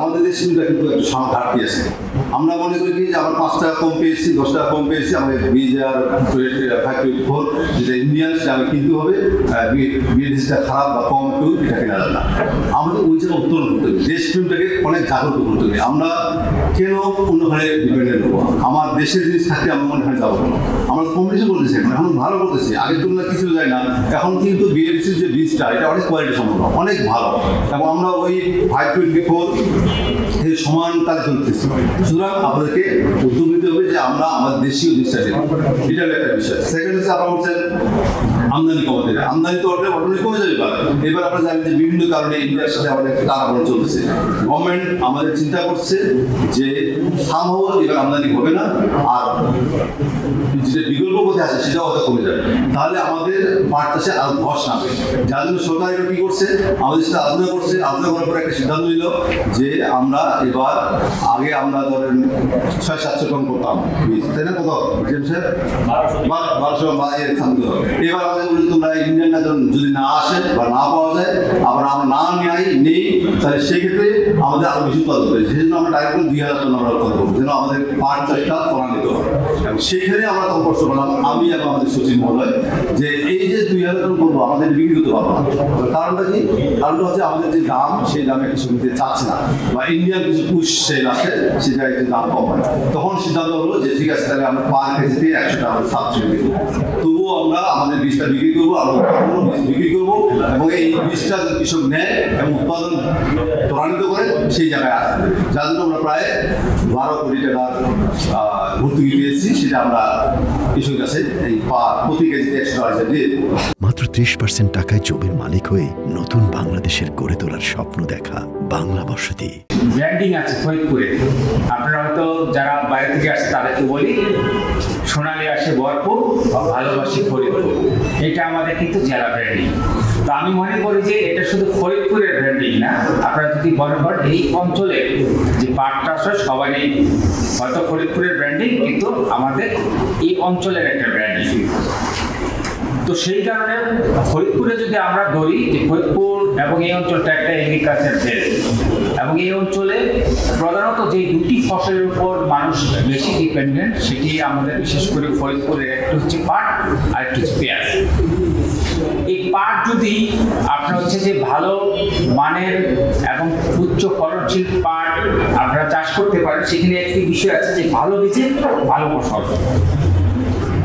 আমাদের দেশে কিন্তু একটু ঘাটতি আছে। আমরা মনে করি কি যে আমরা 5 টাকা কম পেয়েছি, 10 টাকা কম পেয়েছি, আমাদের বীজ আর ফ্যাক্টরি ফোর যেটা ইন্ডিয়ান সেটা আমি কিনতে হবে, বীজটা খারাপ বা কম একটু এটা কেনা যাবে না। আমাদের ওই জায়গায় উত্তোলন করতে হবে, দেশপ্রেমটাকে অনেক জাগ্রত করতে হবে। আমরা কেন অন্যখানে ডিপেন্ডেন্ট হবো? আমার দেশের জিনিস থাকতে আমরা অন্যখানে যাবো না। আমরা কম্পিটিশন করতেছি, এখন ভালো করতেছি, আগের তুলনায় কিছু যায় না। এখন কিন্তু বিএডিসির যে বীজটা এটা অনেক কোয়ালিটি সম্পন্ন, অনেক ভালো, এবং আমরা ওই 524 এই সমান তালে চলতেছি। সুতরাং আপনাদেরকে উদ্যোগ নিতে হবে যে আমরা আমাদের দেশীয় জিনিসটা দেব, এটা একটা বিষয়। সেকেন্ড হচ্ছে আপনার হচ্ছে আমদানি কমাতে হবে। আমদানি তো অটোমেটিক কমে যাবে। এবার আপনারা জানেন যে বিভিন্ন কারণে ইন্ডিয়ার সাথে আমাদের একটা টানাপোড়েন চলছে। গভর্নমেন্ট আমাদের চিন্তা করছে যে সামহাও এবার আমদানি হবে না, আর যেটা বিকল্প পথে আছে সেটাও হয়তো কমে যাবে। তাহলে আমাদের পাট চাষে আরো ধস নামবে। যার জন্য সরকার এটা কি করছে, আমাদের সাথে আলোচনা করছে। আলোচনা করার পর একটা সিদ্ধান্ত নিল যে আমরা এবার আগে আমরা ধরেন 600-700 টন করতাম, তাই না? কত 1200 এবার আমাদের বলি তোমরা ইন্ডিয়ানটা যদি না আসে বা না পাওয়া যায়, আবার আমরা না নেই, তাহলে সেক্ষেত্রে আমাদের আরো বেশি উৎপাদন হবে। সেই জন্য আমরা ডাইরেক্ট 2000 টন আমরা উৎপাদন করবো, যেন আমাদের পাট চাষটা ত্বরান্বিত হয়। এবং সেইখানে আমরা তখন কষ্ট করলাম, আমি এবং আমাদের সচিব মহোদয়, যে এই যে 2000 টন করবো আমাদের বিক্রি করতে পারবো না। কারণটা কি? কারণটা হচ্ছে আমাদের যে দাম, সেই দামে কৃষক দিতে চাচ্ছে না, বা ইন্ডিয়ান কিছু পুশ সেল আছে, সে জায়গায় দাম কম হয়। তখন সিদ্ধান্ত হলো যে ঠিক আছে, তাহলে আমরা পার কেজিতে 100 টাকা সাবসিডি দেবো। তবুও আমরা আমাদের বীজটা বিক্রি করবো, আরো বীজ বিক্রি করবো, এবং এই বীজটা যদি কৃষক নেয় এবং উৎপাদন ত্বরান্বিত করে সেই জায়গায় আসবে। যার জন্য আমরা প্রায় 12 কোটি টাকার ভর্তুকি পেয়েছি, সেটা আমরা কৃষকের কাছে এই প্রতি কেজিতে 100 টাকা দিয়ে দেবো। মাত্র 30% টাকায় জমির মালিক হয়ে নতুন বাংলাদেশের গড়ে তোলার স্বপ্ন দেখা বাংলা বসতি। ব্র্যান্ডিং আছে ফরিদপুরে। আপনারা হয়তো যারা বাইরে থেকে আসছে তাদেরকে বলি, সোনালী আসে ভরপুর, ভালোবাসি ফরিদপুর, এটা আমাদের কিন্তু জেলা ব্র্যান্ডিং। তো আমি মনে করি যে এটা শুধু ফরিদপুরের ব্র্যান্ডিং না, আপনারা যদি বলেন এই অঞ্চলে যে পাট চাষ হয় সবারই হয়তো ফরিদপুরের ব্র্যান্ডিং, কিন্তু আমাদের এই অঞ্চলের একটা ব্র্যান্ডিং। তো সেই কারণে ফরিদপুরে যদি আমরা ধরি যে ফরিদপুর এবং এই অঞ্চলটা একটা এগ্রিকালচার বেল্ট, এবং এই অঞ্চলে প্রধানত যে দুটি ফসলের উপর মানুষ বেশি ডিপেন্ডেন্ট, সেটি আমাদের বিশেষ করে ফরিদপুরের একটা হচ্ছে পাট আর একটা হচ্ছে পেঁয়াজ। এই পাট যদি আপনার হচ্ছে যে ভালো মানের এবং উচ্চ ফলনশীল পাট আপনারা চাষ করতে পারেন, সেখানে একটি বিষয় আছে যে ভালো বীজে ভালো ফসল।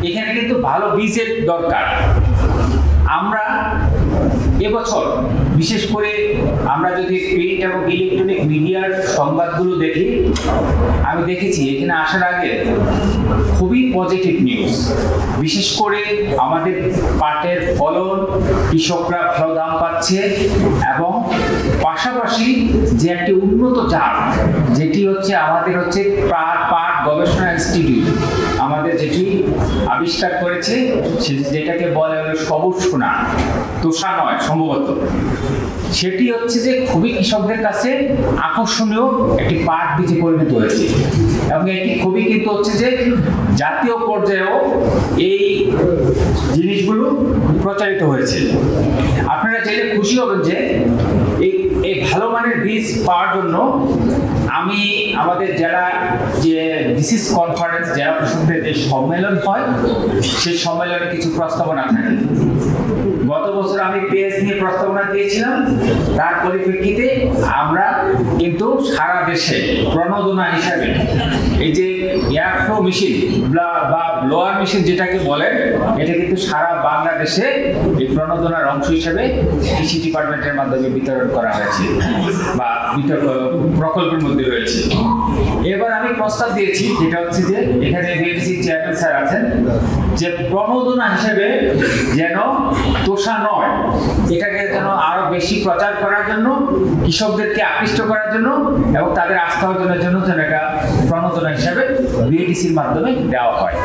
এখানে কিন্তু ভালো বীজের দরকার। আমরা এবছর বিশেষ করে আমরা যদি প্রিন্ট এবং ইলেকট্রনিক মিডিয়ার সংবাদগুলো দেখি, আমি দেখেছি এখানে আসার আগে খুবই পজিটিভ নিউজ। বিশেষ করে আমাদের পাটের ফলন, কৃষকরা ভালো দাম পাচ্ছে, এবং পাশাপাশি যে একটি উন্নত জাত, যেটি হচ্ছে আমাদের হচ্ছে পাট গবেষণা ইনস্টিটিউট আমাদের যেটি আবিষ্কার করেছে, যেটাকে বলে হলো সবুজ সোনা, তোষা নয় সম্ভবত, সেটি হচ্ছে যে খুবই কৃষকদের কাছে আকর্ষণীয় একটি পাট বীজে পরিণত হয়েছে, এবং এটি খুবই কিন্তু হচ্ছে যে জাতীয় পর্যায়েও এই জিনিসগুলো প্রচারিত হয়েছে। আপনারা চাইলে খুশি হবেন যে এই ভালো মানের বীজ পাওয়ার জন্য আমি আমাদের যারা যে ডিসিস কনফারেন্স, যারা কৃষকদের যে সম্মেলন হয়, সেই সম্মেলনে কিছু প্রস্তাবনা থাকে। গত বছর আমি পেঁয়াজ নিয়ে প্রস্তাবনা দিয়েছিলাম, তার পরিপ্রেক্ষিতে আমরা কিন্তু সারা দেশে প্রণোদনা হিসাবে এই যে এয়ার ফ্লো মেশিন বা ব্লোয়ার মেশিন যেটাকে বলেন, এটা কিন্তু সারা বাংলাদেশে এই প্রণোদনার অংশ হিসেবে কৃষি ডিপার্টমেন্টের মাধ্যমে বিতরণ করা হয়েছে বা প্রকল্পের মধ্যে রয়েছে। এবার আমি প্রস্তাব দিয়েছি, যেটা হচ্ছে যে এখানে বিএডিসি চেয়ারম্যান স্যার আছেন, যে প্রণোদনা হিসেবে যেন তোষা নয়, এটাকে যেন আরো বেশি প্রচার করার জন্য, কৃষকদেরকে আকৃষ্ট করার জন্য এবং তাদের আস্থা অর্জনের জন্য যেন এটা প্রণোদনা হিসাবে বিএডিসির মাধ্যমে দেওয়া হয়।